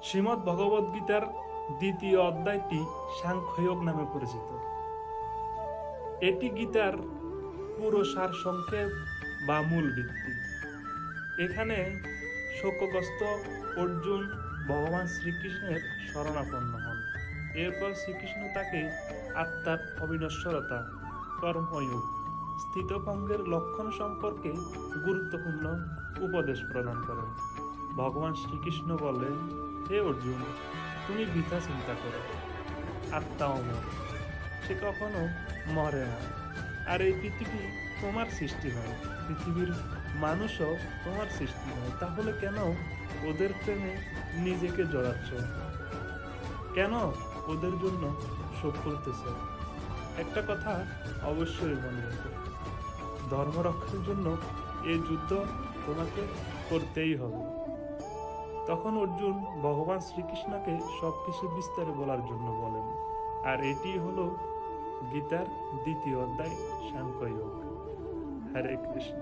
শ্রীমদ্ ভগবদ গীতার দ্বিতীয় অধ্যায়টি সাংখ্যযোগ নামে পরিচিত। এটি গীতার পুরো সারসংক্ষেপ বা মূল ভিত্তি। এখানে শোকগ্রস্ত অর্জুন ভগবান শ্রীকৃষ্ণের শরণাপন্ন হন। এরপর শ্রীকৃষ্ণ তাকে আত্মার অবিনশ্বরতা, কর্ময়োগ, স্থিতভঙ্গের লক্ষণ সম্পর্কে গুরুত্বপূর্ণ উপদেশ প্রদান করেন। ভগবান শ্রীকৃষ্ণ বললেন, হে অর্জুন, তুমি বৃথা চিন্তা করো। আত্মা অমর, সে কখনো মরে না। আর এই পৃথিবী তোমার সৃষ্টি নয়, পৃথিবীর মানুষও তোমার সৃষ্টি নয়। তাহলে কেন ওদের প্রেমে নিজেকে জড়াচ্ছ? কেন ওদের জন্য শোক করতেছ? একটা কথা অবশ্যই মনে রেখো, ধর্ম রক্ষার জন্য এই যুদ্ধ তোমাকে করতেই হবে। তখন অর্জুন ভগবান শ্রীকৃষ্ণকে সবকিছু বিস্তারে বলার জন্য বলেন। আর এটি হলো গীতার দ্বিতীয় অধ্যায় সাংখ্যযোগ। হরে কৃষ্ণ।